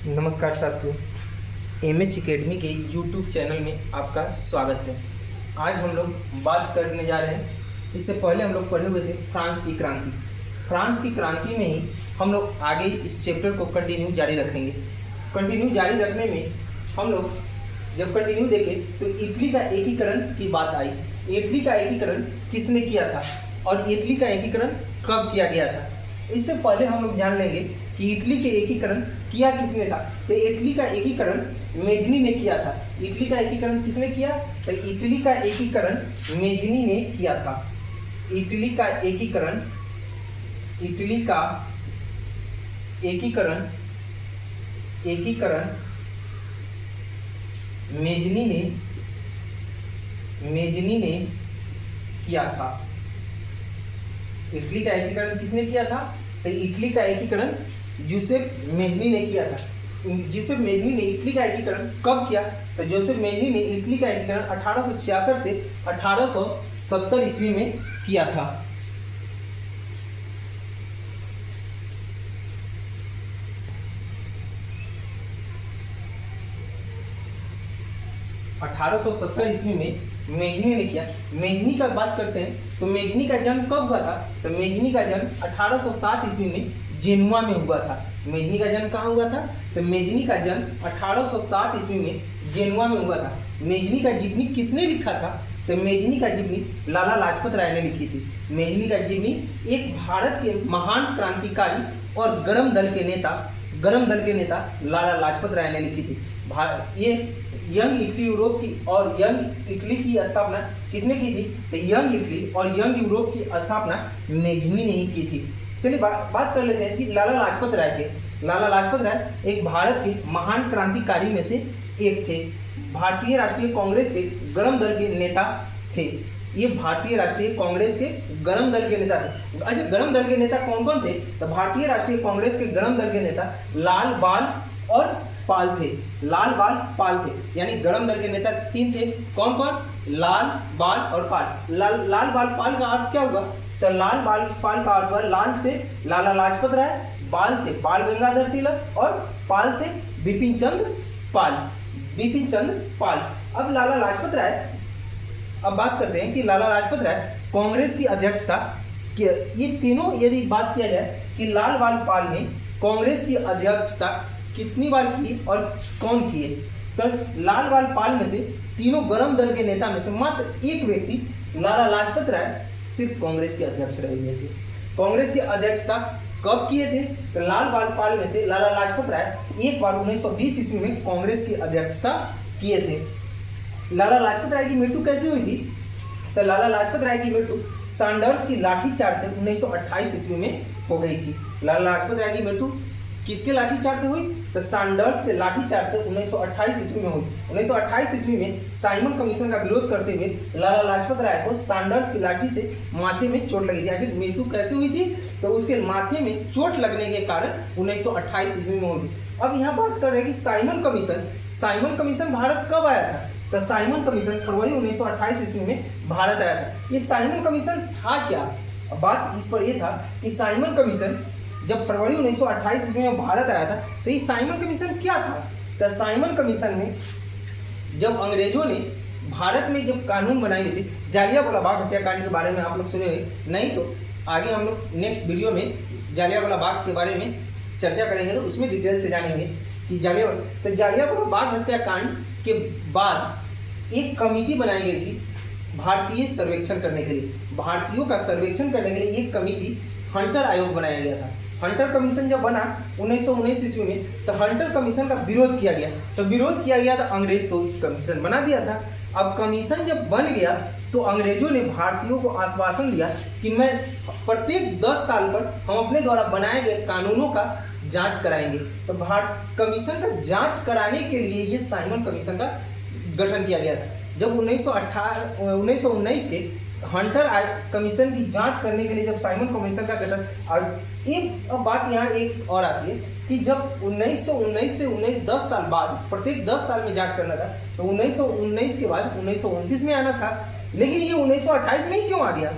नमस्कार साथियों, MH academy के यूट्यूब चैनल में आपका स्वागत है। आज हम लोग बात करने जा रहे हैं। इससे पहले हम लोग पढ़े हुए थे फ्रांस की क्रांति। फ्रांस की क्रांति में ही हम लोग आगे इस चैप्टर को कंटिन्यू जारी रखेंगे। कंटिन्यू जारी रखने में हम लोग जब कंटिन्यू देखें तो इटली का एकीकरण की बात आई। इटली का एकीकरण किसने किया था और इटली का एकीकरण कब किया गया था। इससे पहले हम लोग जान लेंगे कि इटली के एकीकरण किया किसने था। तो इटली का एकीकरण मेजनी ने किया था। इटली का एकीकरण किसने किया? तो इटली का एकीकरण मेजनी ने किया था। इटली का एकीकरण मेजनी ने किया था। इटली का एकीकरण किसने किया था? तो इटली का एकीकरण जोसेफ मेजनी ने किया था। जोसेफ मेजनी ने इटली का एकीकरण कब किया? तो जोसेफ मेजनी ने इटली का एकीकरण 1866 से 1870 ईस्वी में किया था। ईस्वी में मेजनी ने किया। मेजनी का बात करते हैं तो मेजनी का जन्म कब हुआ था? तो मेजनी का जन्म 1807 ईस्वी में जेनुआ में हुआ था। मेजनी का जन्म कहाँ हुआ था? तो मेजनी का जन्म 1807 ईस्वी में जेनुआ में हुआ था। मेजनी का जीवनी किसने लिखा था? तो मेजनी का जीवनी लाला लाजपत राय ने लिखी थी। मेजनी का जीवनी एक भारत के महान क्रांतिकारी और गरम दल के नेता लाला लाजपत राय ने लिखी थी। ये यंग इटली यूरोप की और यंग इटली की स्थापना किसने की थी? तो यंग इटली और यंग यूरोप की स्थापना मेजनी ने ही की थी। चलिए बात कर लेते हैं कि लाला लाजपत राय एक भारत के महान क्रांतिकारी में से एक थे। भारतीय राष्ट्रीय कांग्रेस के गरम दल के नेता थे। ये भारतीय राष्ट्रीय कांग्रेस के गरम दल के नेता थे। अच्छा, गरम दल के नेता कौन कौन थे? तो भारतीय राष्ट्रीय कांग्रेस के गरम दल के नेता लाल बाल और पाल थे। लाल बाल पाल थे, यानी गरम दल के नेता तीन थे। कौन कौन? लाल बाल और पाल। लाल बाल पाल का अर्थ क्या होगा? तो लाल बाल पाल का अर्थ हुआ लाल से लाला लाजपत राय, बाल से बाल गंगाधर तिलक और पाल से बिपिन चंद्र पाल। अब लाला लाजपत राय, अब बात करते हैं कि लाला लाजपत राय कांग्रेस की अध्यक्ष था। कि ये तीनों यदि बात किया जाए कि लाल बाल पाल ने कांग्रेस की अध्यक्षता कितनी बार की और कौन किए? तो लाल बाल पाल में से तीनों गरम दल के नेता में से मात्र एक व्यक्ति लाला लाजपत राय सिर्फ कांग्रेस के अध्यक्ष रह गए थे। कांग्रेस की अध्यक्षता कब किए थे? तो लाल बाल पाल में से लाला लाजपत राय एक बार 1920 ईस्वी में कांग्रेस की अध्यक्षता किए थे। लाला लाजपत राय की मृत्यु कैसे हुई थी? तो लाला लाजपत राय की मृत्यु सैंडर्स की लाठीचार्ज से 1928 ईस्वी में हो गई थी। लाला लाजपत राय की मृत्यु किसके लाठीचार्ज से हुई? तो सैंडर्स के लाठीचार्ज से 1928 ईस्वी में हुई। 1928 ईस्वी में साइमन कमीशन का विरोध करते हुए लाला लाजपत राय को सैंडर्स की लाठी से माथे में चोट लगी थी। आखिर मृत्यु कैसे हुई थी? तो उसके माथे में चोट लगने के कारण 1928 ईस्वी में हुई थी। अब यहाँ बात कर रहे हैं कि साइमन कमीशन भारत कब आया था? तो साइमन कमीशन फरवरी 1928 ईस्वी में भारत आया था। ये साइमन कमीशन था क्या? अब बात इस पर यह था कि साइमन कमीशन जब फरवरी 1928 ईस्वी में भारत आया था तो ये साइमन कमीशन क्या था? तो साइमन कमीशन में जब अंग्रेजों ने भारत में जब कानून बनाए गए थे, जालियांवाला बाग हत्याकांड के बारे में आप लोग सुने हुए, नहीं तो आगे हम लोग नेक्स्ट वीडियो में जालियांवाला बाग के बारे में चर्चा करेंगे, तो उसमें डिटेल से जानेंगे कि जालियांवाला बाग हत्याकांड के बाद एक कमेटी बनाई गई थी भारतीय सर्वेक्षण करने के लिए। भारतीयों का सर्वेक्षण करने के लिए एक कमेटी हंटर आयोग बनाया गया था। हंटर कमीशन जब बना 1919 ईस्वी में, तो हंटर कमीशन का विरोध किया गया। तो विरोध किया गया तो अंग्रेज तो कमीशन बना दिया था। अब कमीशन जब बन गया तो अंग्रेजों ने भारतीयों को आश्वासन दिया कि मैं प्रत्येक 10 साल पर हम अपने द्वारा बनाए गए कानूनों का जांच कराएंगे। तो भारत कमीशन का जांच कराने के लिए ये साइमन कमीशन का गठन किया गया था। जब 1919 के हंटर कमीशन की जांच करने के लिए जब साइमन कमीशन का गठन, एक बात यहाँ एक और आती है कि जब 1919 से 10 साल बाद प्रत्येक 10 साल में जांच करना था, तो 1919 के बाद 1929 में आना था, लेकिन ये 1928 में ही क्यों आ गया?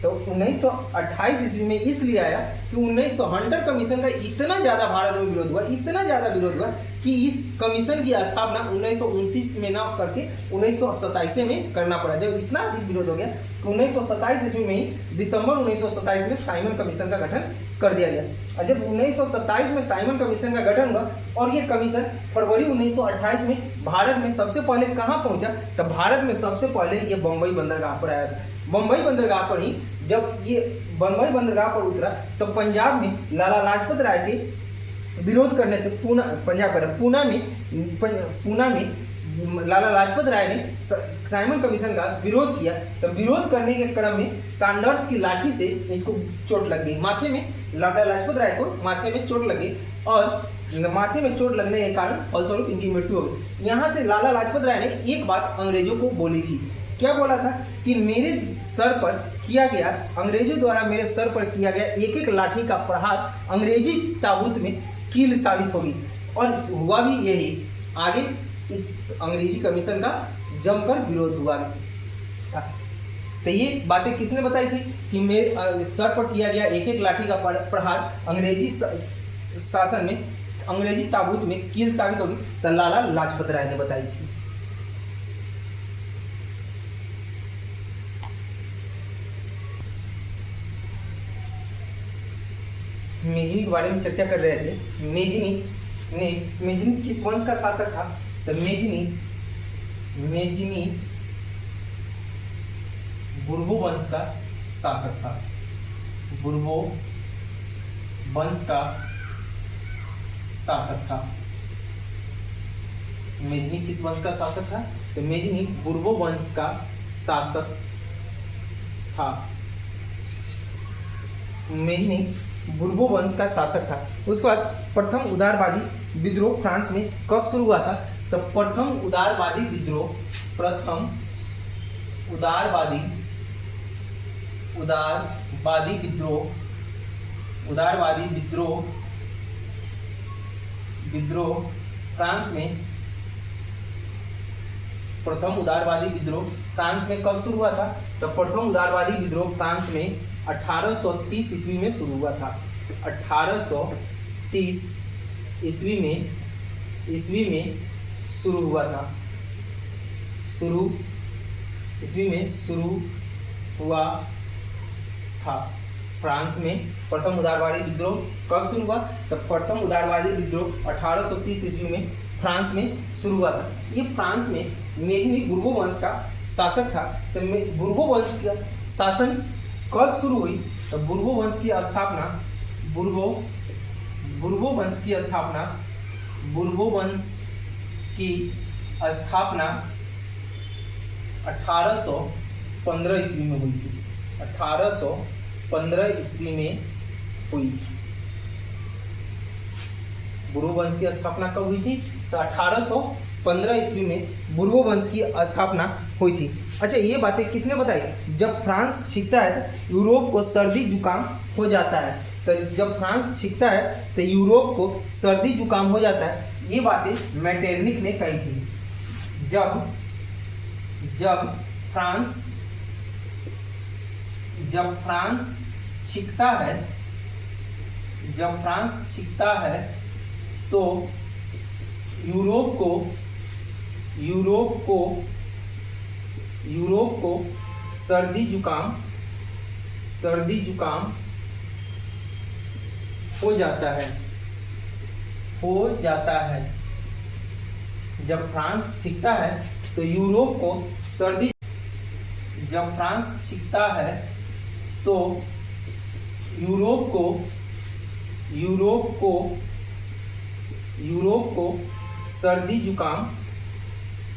तो 1928 ईस्वी में इसलिए आया कि 1900 हंटर कमीशन का इतना ज़्यादा भारत में विरोध हुआ, इतना ज़्यादा विरोध हुआ कि इस कमीशन की स्थापना 1929 में ना करके 1927 में करना पड़ा। जब इतना अधिक विरोध हो गया तो 1927 ईस्वी में ही दिसंबर 1927 में साइमन कमीशन का गठन कर दिया गया। और जब 1927 में साइमन कमीशन का गठन हुआ और ये कमीशन फरवरी 1928 में भारत में सबसे पहले कहाँ पहुंचा, तो भारत में सबसे पहले ये बम्बई बंदरगाह पर आया था। बम्बई बंदरगाह पर ही जब ये बम्बई बंदरगाह पर उतरा तो पंजाब में लाला लाजपत राय के विरोध करने से पूना में लाला लाजपत राय ने साइमन कमीशन का विरोध किया। तो विरोध करने के क्रम में सैंडर्स की लाठी से इसको चोट लग गई, माथे में लाला लाजपत राय को माथे में चोट लग गई और माथे में चोट लगने के कारण फलस्वरूप इनकी मृत्यु हो गई। यहाँ से लाला लाजपत राय ने एक बात अंग्रेजों को बोली थी। क्या बोला था कि मेरे सर पर किया गया, अंग्रेजों द्वारा मेरे सर पर किया गया एक एक लाठी का प्रहार अंग्रेजी ताबूत में कील साबित होगी। और हुआ भी यही, आगे अंग्रेजी कमीशन का जमकर विरोध हुआ था। तो ये बातें किसने बताई थी कि मेरे सर पर किया गया एक एक लाठी का प्रहार अंग्रेजी शासन में, अंग्रेजी ताबूत में कील साबित होगी, तो लाला लाजपत राय ने बताई थी। मेजनी के बारे में चर्चा कर रहे थे। मेजनी किस वंश का शासक था, तो मेजनी बुर्बो वंश का शासक था। बुर्बो वंश का शासक था। मेजनी किस वंश का शासक था, तो मेजनी बुर्बो वंश का शासक था। मेजनी बुर्बो वंश का शासक था। उसके बाद प्रथम उदारवादी विद्रोह फ्रांस में कब शुरू हुआ था, तो प्रथम उदारवादी विद्रोह फ्रांस में, प्रथम उदारवादी विद्रोह फ्रांस में कब शुरू हुआ था, तो प्रथम उदारवादी विद्रोह फ्रांस में 1830 ईस्वी में शुरू हुआ था। 1830 ईस्वी में शुरू हुआ था। फ्रांस में प्रथम उदारवादी विद्रोह कब शुरू हुआ, तो प्रथम उदारवादी विद्रोह 1830 ईस्वी में फ्रांस में शुरू हुआ था। ये फ्रांस में मेजनी बुर्बो वंश का शासक था। तो बुर्बो वंश का शासन कब शुरू हुई, तो बुर्बो वंश की स्थापना 1815 ईस्वी में हुई थी। 1815 ईस्वी में हुई। बुर्बो वंश की स्थापना कब हुई थी, तो 1815 ईस्वी में बुर्बो वंश की स्थापना हुई थी। अच्छा, ये बातें किसने बताई, जब फ्रांस छिपता है तो यूरोप को सर्दी जुकाम हो जाता है। तो जब फ्रांस छिपता है तो यूरोप को सर्दी जुकाम हो जाता है, ये बातें मैटरनिक ने कही थी। जब फ्रांस छिपता है तो यूरोप को सर्दी जुकाम हो जाता है। जब फ्रांस छिपता है तो यूरोप को सर्दी, जब फ्रांस छिपता है तो यूरोप को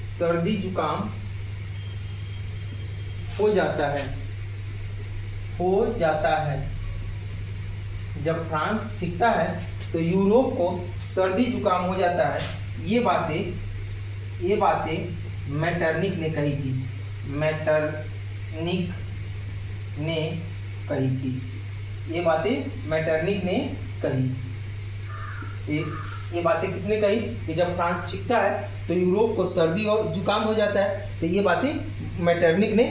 सर्दी जुकाम हो जाता है। जब फ्रांस छिपता है तो यूरोप को सर्दी जुकाम हो जाता है। ये बातें मैटरनिक ने कही थी। ये बातें मैटरनिक ने कही। ये बातें किसने कही कि जब फ्रांस छिपता है तो यूरोप को सर्दी और जुकाम हो जाता है। तो ये बातें मैटरनिक ने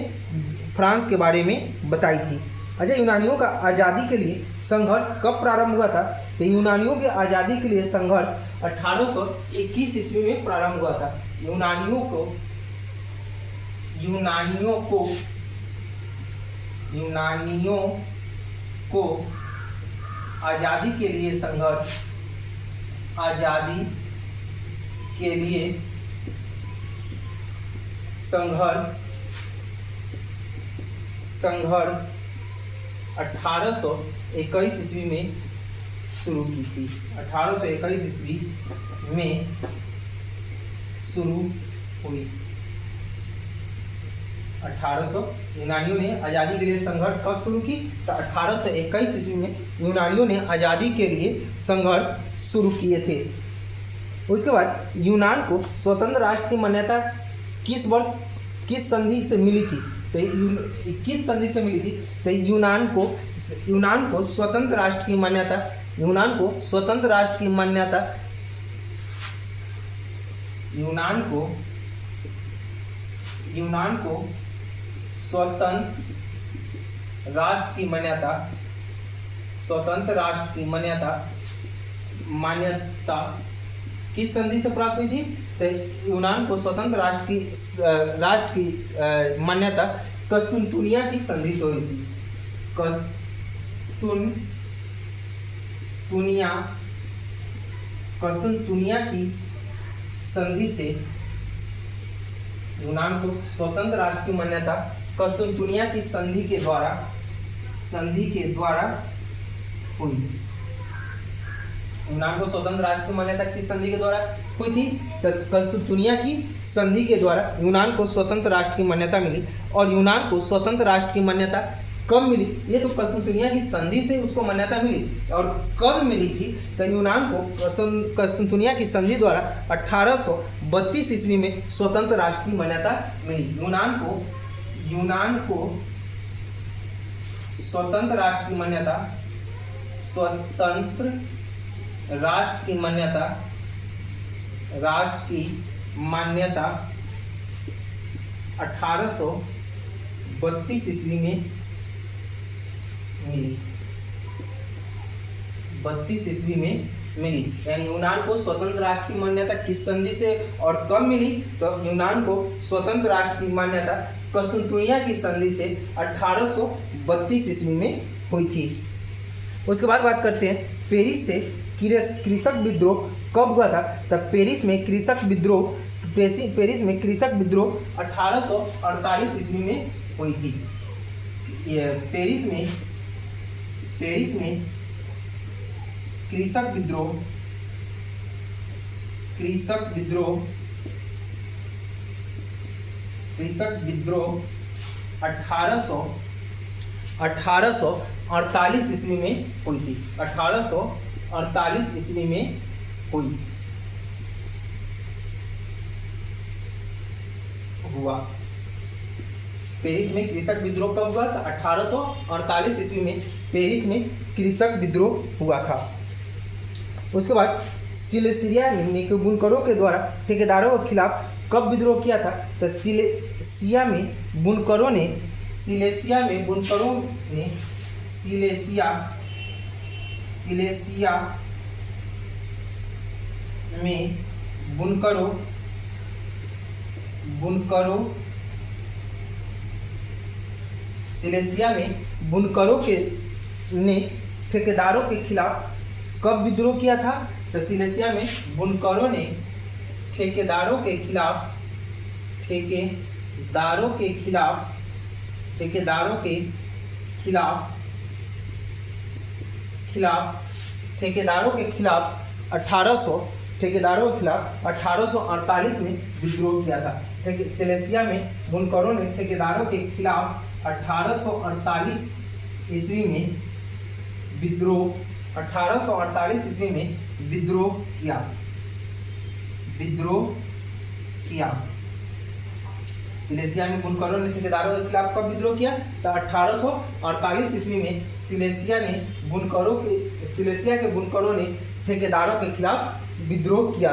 फ्रांस के बारे में बताई थी। अच्छा, यूनानियों का आज़ादी के लिए संघर्ष कब प्रारंभ हुआ था? तो यूनानियों के आज़ादी के लिए संघर्ष 1821 ईस्वी में प्रारंभ हुआ था। यूनानियों को आज़ादी के लिए संघर्ष संघर्ष 1821 ईस्वी में शुरू की थी। 1821 ईस्वी में शुरू हुई। 1800 यूनानियों ने आज़ादी के लिए संघर्ष कब शुरू की? तो 1821 ईस्वी में यूनानियों ने आज़ादी के लिए संघर्ष शुरू किए थे। उसके बाद यूनान को स्वतंत्र राष्ट्र की मान्यता किस वर्ष किस संधि से मिली थी? तो किस संधि से मिली थी? तो यूनान को स्वतंत्र राष्ट्र की मान्यता यूनान को स्वतंत्र राष्ट्र की मान्यता किस संधि से प्राप्त हुई थी? तो यूनान को स्वतंत्र राष्ट्र की मान्यता कस्तूनतुनिया की संधि से हुई थी। कस्तूनतुनिया की संधि से यूनान को स्वतंत्र राष्ट्र की मान्यता कस्तूनतुनिया की संधि के द्वारा हुई। यूनान को स्वतंत्र राष्ट्र की मान्यता किस संधि के द्वारा हुई थी? कस्तूनतुनिया की संधि के द्वारा यूनान को स्वतंत्र राष्ट्र की मान्यता मिली। और यूनान को स्वतंत्र राष्ट्र की मान्यता कब मिली? ये तो कस्तूनतुनिया की संधि से उसको मान्यता मिली। और कब मिली थी? तो यूनान को कस्तूनतुनिया की संधि द्वारा 1832 ईस्वी में स्वतंत्र राष्ट्र की मान्यता मिली। यूनान को स्वतंत्र राष्ट्र की मान्यता 1832 ईस्वी में मिली। 32 ईस्वी में मिली। यानी यूनान को स्वतंत्र राष्ट्र की मान्यता किस संधि से और कब मिली? तो यूनान को स्वतंत्र राष्ट्र की मान्यता कस्तूनतुनिया की संधि से 1832 ईस्वी में हुई थी। उसके बाद बात करते हैं पेरिस से कृषक विद्रोह कब हुआ था? तब पेरिस में कृषक विद्रोह 1848 ईस्वी में हुई थी। पेरिस में कृषक विद्रोह 1848 ईस्वी में हुई थी। 1848 ईस्वी में हुआ। पेरिस में कृषक विद्रोह कब हुआ था? 1848 ईस्वी में पेरिस में कृषक विद्रोह हुआ था। उसके बाद सिलेसिया में बुनकरों के द्वारा ठेकेदारों के खिलाफ कब विद्रोह किया था? तो सिलेसिया में बुनकरों ने ठेकेदारों के खिलाफ कब विद्रोह किया था? तो सिलेसिया में बुनकरों ने ठेकेदारों के खिलाफ 1848 में विद्रोह किया था। सिलेसिया में बुनकरों ने ठेकेदारों के खिलाफ 1848 ईस्वी में विद्रोह किया। सिलेसिया में बुनकरों ने ठेकेदारों के खिलाफ कब विद्रोह किया? तो 1848 ईस्वी में सिलेसिया के बुनकरों ने ठेकेदारों के खिलाफ विद्रोह किया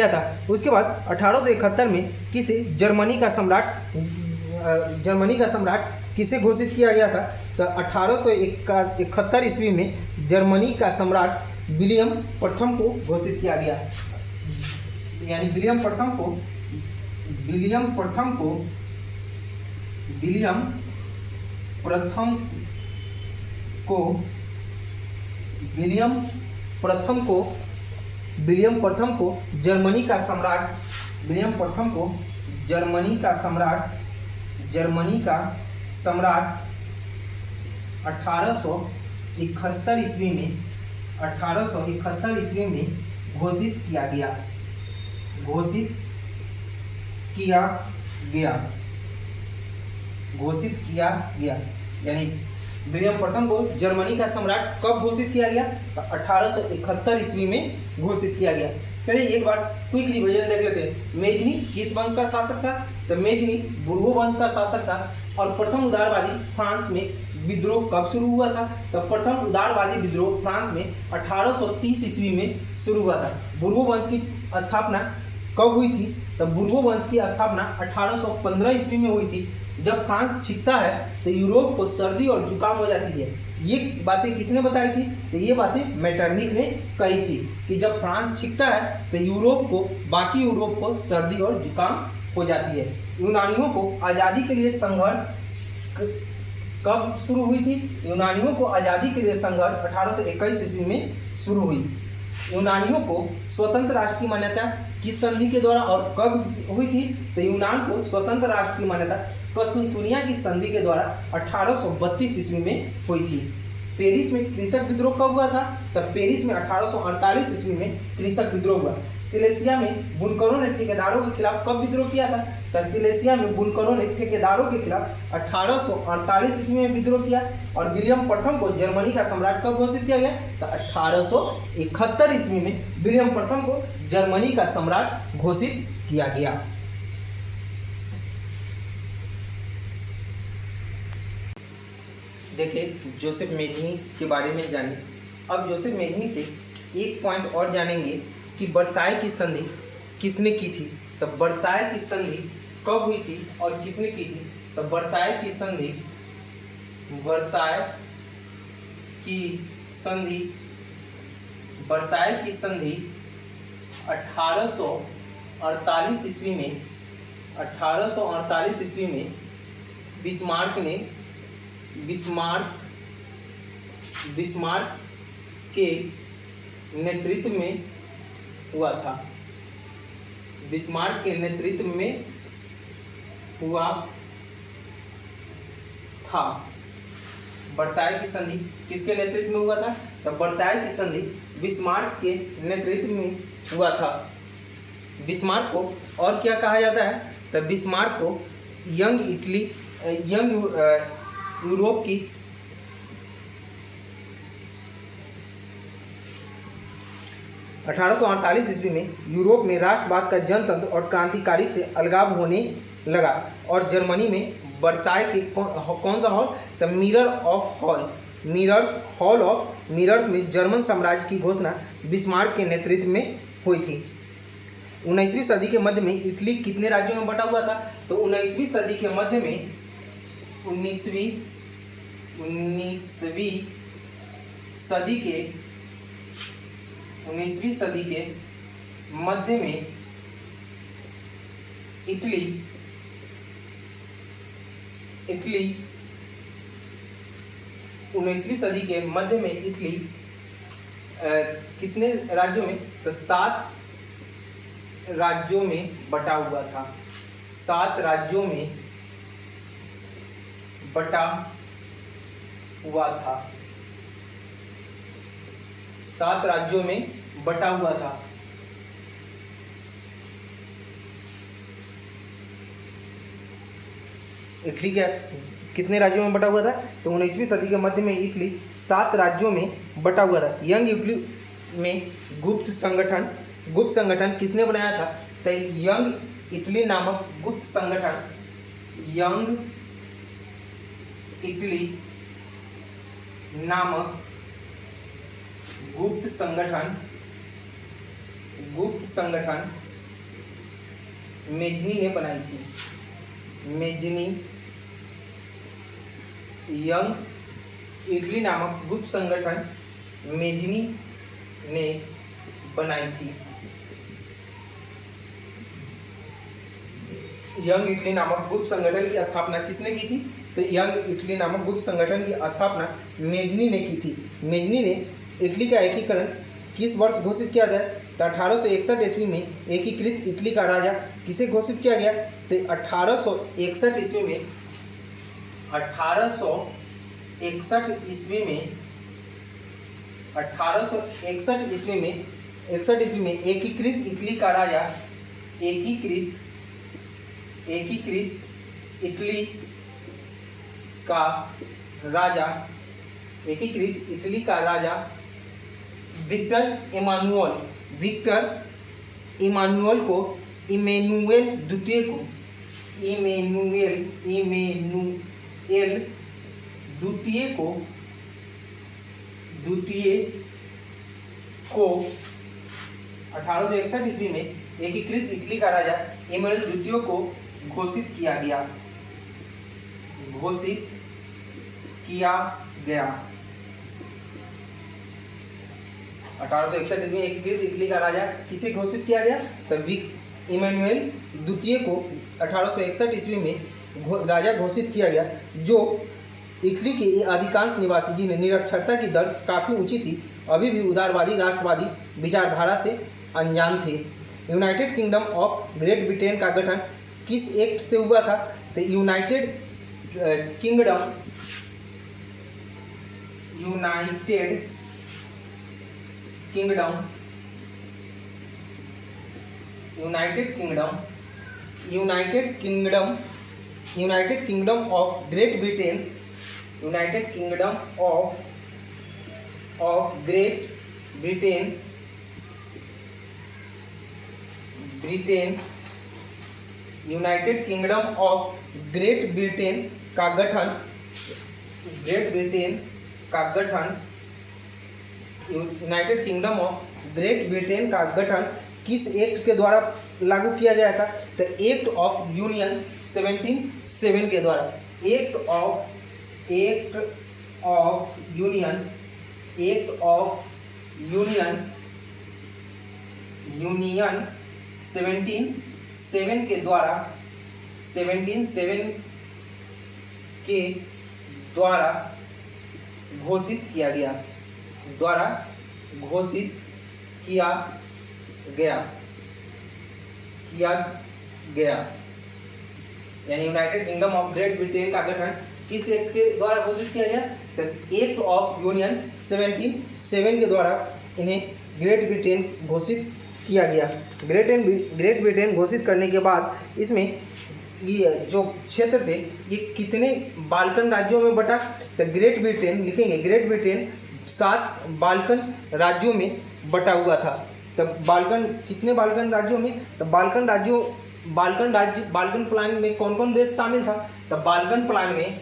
था। उसके बाद 1871 में किसे जर्मनी का सम्राट जर्मनी का सम्राट किसे घोषित किया गया था? तो 1871 ईस्वी में जर्मनी का सम्राट विलियम प्रथम को घोषित किया गया। यानी विलियम प्रथम को जर्मनी का सम्राट 1871 ईस्वी में घोषित किया गया। यानी विलियम प्रथम को जर्मनी का सम्राट कब घोषित किया गया? तो 1871 ईस्वी में घोषित किया गया। चलिए एक बार क्विक रिवीजन देख लेते हैं। मेजनी किस वंश का शासक था? तो मेजनी बुर्गो वंश का शासक था। और प्रथम उदारवादी फ्रांस में विद्रोह कब शुरू हुआ था? तो प्रथम उदारवादी विद्रोह फ्रांस में 1830 ईस्वी में शुरू हुआ था। बुर्गो वंश की स्थापना कब हुई थी? तो बुर्गो वंश की स्थापना 1815 ईस्वी में हुई थी। जब फ्रांस छिपता है तो यूरोप को सर्दी और जुकाम हो जाती है। ये बातें किसने बताई थी? तो ये बातें मेटरनिक ने कही थी कि जब फ्रांस छिपता है तो बाकी यूरोप को सर्दी और जुकाम हो जाती है। यूनानियों को आज़ादी के लिए संघर्ष कब शुरू हुई थी? यूनानियों को आज़ादी के लिए संघर्ष 1821 ईस्वी में शुरू हुई। यूनानियों को स्वतंत्र राष्ट्र की मान्यता किस संधि के द्वारा और कब हुई थी? तो यूनान को स्वतंत्र राष्ट्र की मान्यता कस्तुनतुनिया की संधि के द्वारा 1832 ईस्वी में हुई थी। पेरिस में कृषक विद्रोह कब हुआ था? तो पेरिस में 1848 ईस्वी में कृषक विद्रोह हुआ। सिलेसिया में बुनकरों ने ठेकेदारों के खिलाफ कब विद्रोह किया था? तो सिलेसिया में बुनकरों ने ठेकेदारों के खिलाफ 1848 ईस्वी में विद्रोह किया। और विलियम प्रथम को जर्मनी का सम्राट कब घोषित किया गया? तो 1871 ईस्वी में विलियम प्रथम को जर्मनी का सम्राट घोषित किया गया। देखिए जोसेफ मेजनी के बारे में जाने। अब जोसेफ मेजनी से एक पॉइंट और जानेंगे कि वर्साय की संधि किसने की थी? तो वर्साय की संधि कब हुई थी और किसने की थी? तो वर्साय की संधि 1848 ईस्वी में बिस्मार्क के नेतृत्व में हुआ था। बिस्मार्क के नेतृत्व में हुआ था। वर्साय की संधि किसके नेतृत्व में हुआ था? तो वर्साय की संधि बिस्मार्क के नेतृत्व में हुआ था। बिस्मार्क को और क्या कहा जाता है? तो बिस्मार्क को यंग यूरोप की 1848 ईस्वी में यूरोप में राष्ट्रवाद का जनतंत्र और क्रांतिकारी से अलगाव होने लगा। और जर्मनी में वर्साय के कौन सा हॉल? तो हॉल ऑफ मिरर्स में जर्मन साम्राज्य की घोषणा बिस्मार्क के नेतृत्व में हुई थी। 19वीं सदी के मध्य में इटली कितने राज्यों में बटा हुआ था? तो 19वीं सदी के मध्य में 19वीं सदी के मध्य में इटली 19वीं सदी के मध्य में इटली कितने राज्यों में? तो 7 राज्यों में बटा हुआ था। 7 राज्यों में बटा हुआ था। 7 राज्यों में बटा हुआ था। इटली क्या कितने राज्यों में बटा हुआ था? तो 19वीं सदी के मध्य में इटली 7 राज्यों में बटा हुआ था। यंग इटली में गुप्त संगठन किसने बनाया था? तो यंग इटली नामक गुप्त संगठन मेजनी ने बनाई थी। मेजनी यंग इटली नामक गुप्त संगठन मेजनी ने बनाई थी। यंग इटली नामक गुप्त संगठन की स्थापना किसने की थी? तो यंग इटली नामक गुप्त संगठन की स्थापना मेजनी ने की थी। मेजनी ने इटली का एकीकरण किस वर्ष घोषित किया गया? तो 1861 ईस्वी में एकीकृत इटली का राजा किसे घोषित किया गया? तो 1861 ईस्वी में 1861 ईस्वी में एकीकृत इटली का राजा एकीकृत इटली का राजा विक्टर इमानुएल को इमेनुएल द्वितीय को 1861 ईस्वी में एकीकृत इटली का राजा इमानुएल द्वितीय को घोषित किया गया। 1861 ईस्वी में एकीकृत इटली का राजा किसे घोषित किया गया? तो इमानुएल द्वितीय को 1861 ईस्वी में राजा घोषित किया गया, जो इटली के अधिकांश निवासी जिन्हें निरक्षरता की दर काफ़ी ऊंची थी, अभी भी उदारवादी राष्ट्रवादी विचारधारा से अनजान थे। United kingdom of great Britain का गठन किस एक्ट से हुआ था? तो United kingdom of great Britain का गठन किस एक्ट के द्वारा लागू किया गया था? तो एक्ट ऑफ यूनियन 1707 के द्वारा। एक्ट ऑफ यूनियन 1707 के द्वारा घोषित किया गया। यानी United kingdom of great Britain का गठन किस एक्ट के द्वारा घोषित किया गया? तो एक्ट ऑफ यूनियन 1707 के द्वारा इन्हें ग्रेट ब्रिटेन घोषित किया गया। ग्रेट ब्रिटेन घोषित करने के बाद इसमें ये जो क्षेत्र थे ये कितने बाल्कन राज्यों में बटा? तो ग्रेट ब्रिटेन लिखेंगे, ग्रेट ब्रिटेन 7 बाल्कन राज्यों में बटा हुआ था। तो कितने बाल्कन राज्यों में? तो बाल्कन प्लान में कौन कौन देश शामिल था? तो बाल्कन प्लान में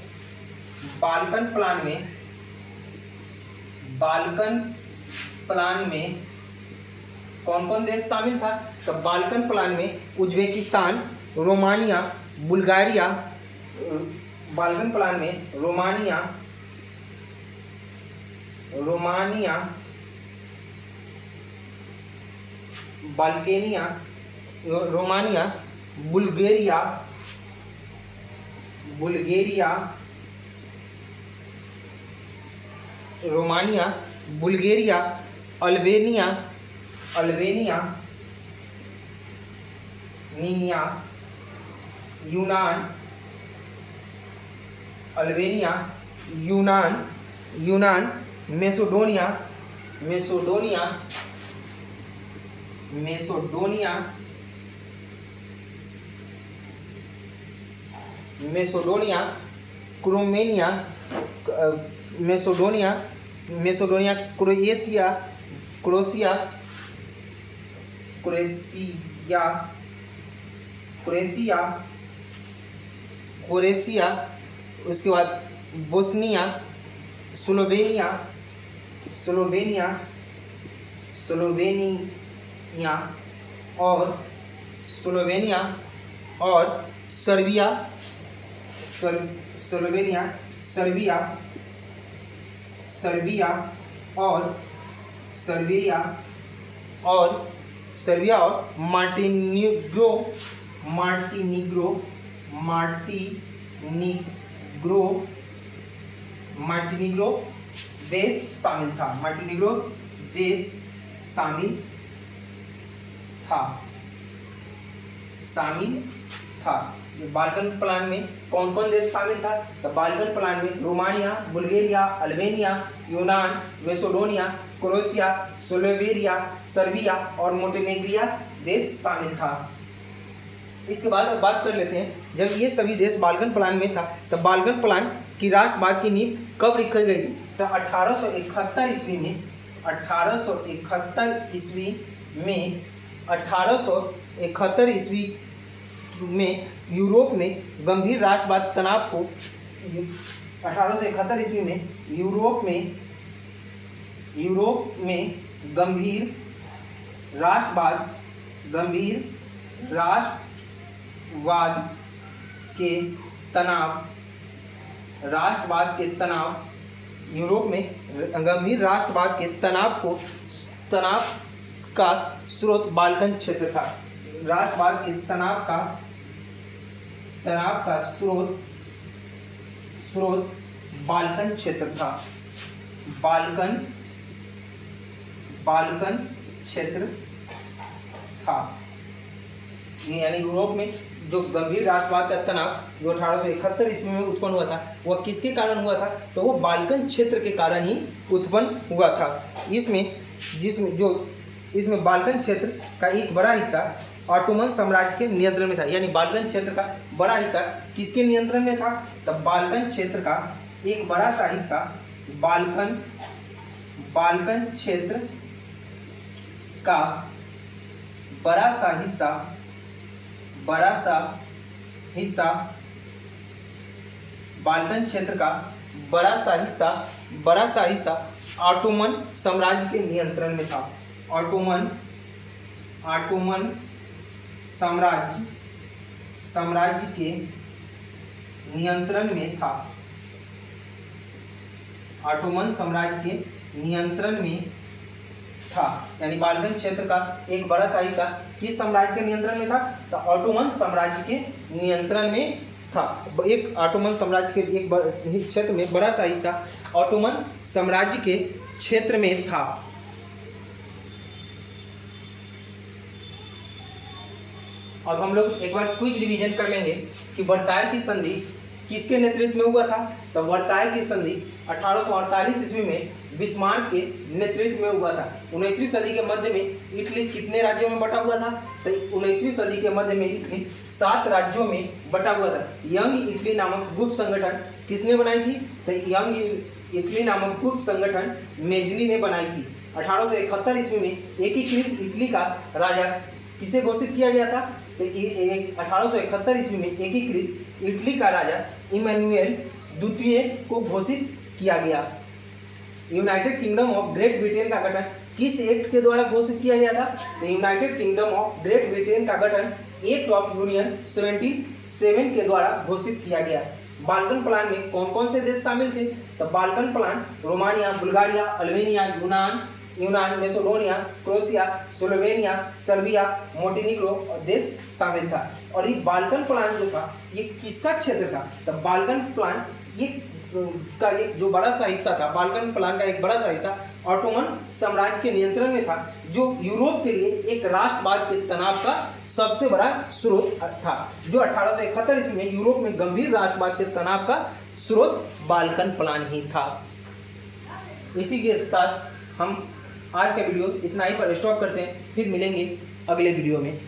कौन कौन देश शामिल था? तो बाल्कन प्लान में Uzbekistan, Romania, Bulgaria, Balkan plan में रोमानिया, बुल्गारिया, अल्बेनिया, यूनान, मेसोडोनिया, क्रोमेनिया, क्रोएशिया, उसके बाद बोस्निया, स्लोवेनिया और सर्बिया सर्बिया सर्बिया और सर्बिया और सर्बिया और मार्टिनिग्रो मार्टिनिग्रो मार्टिनिग्रो मार्टिनिग्रो देश शामिल था। मार्टिनिग्रो देश शामिल था बाल्कन प्लान में कौन कौन देश शामिल था? तो बाल्कन प्लान में रोमानिया, बुल्गारिया, अल्बानिया, यूनान, मैसेडोनिया, क्रोएशिया, स्लोवेनिया, सर्बिया और मोंटेनेग्रिया देश शामिल था। इसके बाद अब बात कर लेते हैं, जब ये सभी देश बाल्कन प्लान में था तो बाल्कन प्लान की राष्ट्रवाद की नींव कब रखी गई थी? तो 1871 ईस्वी में 1871 ईस्वी में यूरोप में गंभीर राष्ट्रवाद तनाव को 1871 ईस्वी में यूरोप में गंभीर राष्ट्रवाद के तनाव यूरोप में गंभीर राष्ट्रवाद के तनाव का स्रोत बाल्कन क्षेत्र था। राष्ट्रवाद के तनाव का स्रोत बाल्कन क्षेत्र था। बाल्कन क्षेत्र था। यानी यूरोप में जो गंभीर राष्ट्रवाद का तनाव जो 1871 ईस्वी में उत्पन्न हुआ था वह किसके कारण हुआ था? तो वो बाल्कन क्षेत्र के कारण ही उत्पन्न हुआ था। इसमें बाल्कन क्षेत्र का एक बड़ा हिस्सा ऑटोमन साम्राज्य के नियंत्रण में था। यानी बाल्कन क्षेत्र का बड़ा हिस्सा किसके नियंत्रण में था? तो बाल्कन क्षेत्र का एक बड़ा सा हिस्सा बाल्कन क्षेत्र का बड़ा सा हिस्सा ऑटोमन साम्राज्य के नियंत्रण में था। ऑटोमन साम्राज्य के नियंत्रण में था। ऑटोमन साम्राज्य के नियंत्रण में था। यानी बाल्कन क्षेत्र का एक बड़ा सा हिस्सा किस साम्राज्य के नियंत्रण में था? तो ऑटोमन साम्राज्य के नियंत्रण में था। एक ऑटोमन साम्राज्य के एक क्षेत्र में बड़ा सा हिस्सा ऑटोमन साम्राज्य के क्षेत्र में था। अब हम लोग एक बार क्विक रिवीजन कर लेंगे कि वर्साय की संधि किसके नेतृत्व में हुआ था? तो वर्साय की संधि 1848 ईस्वी में बिस्मार्क के नेतृत्व में हुआ था। 19वीं सदी के मध्य में इटली कितने राज्यों में बटा हुआ था? तो 19वीं सदी के मध्य में इटली 7 राज्यों में बटा हुआ था। यंग इटली नामक गुप्त संगठन किसने बनाई थी? तो यंग इटली नामक गुप्त संगठन मेजनी ने बनाई थी। 1871 ईस्वी में एकीकृत इटली का राजा किसे घोषित किया गया था? तो 1871 ईस्वी में एकीकृत इटली का राजा इमैनुएल द्वितीय को घोषित किया गया। United kingdom of great Britain का गठन किस एक्ट के द्वारा घोषित किया गया था? तो United kingdom of great Britain का गठन एक्ट ऑफ यूनियन 1707 के द्वारा घोषित किया गया। बाल्कन प्लान में कौन कौन से देश शामिल थे? तो Balkan plan Romania, Bulgaria, Albania, यूनान, मैसेडोनिया, क्रोएशिया, स्लोवेनिया, सर्बिया, मोंटेनिग्रो देश शामिल था। और ये बाल्कन प्लान जो था ये किसका क्षेत्र था? तो बाल्कन प्लान का एक जो बड़ा सा हिस्सा था, बाल्कन प्लान का एक बड़ा सा हिस्सा ऑटोमन साम्राज्य के नियंत्रण में था, जो यूरोप के लिए एक राष्ट्रवाद के तनाव का सबसे बड़ा स्रोत था। जो 1871 ईस्वी में यूरोप में गंभीर राष्ट्रवाद के तनाव का स्रोत बाल्कन प्लान ही था। इसी के साथ हम आज का वीडियो इतना ही पर स्टॉप करते हैं, फिर मिलेंगे अगले वीडियो में।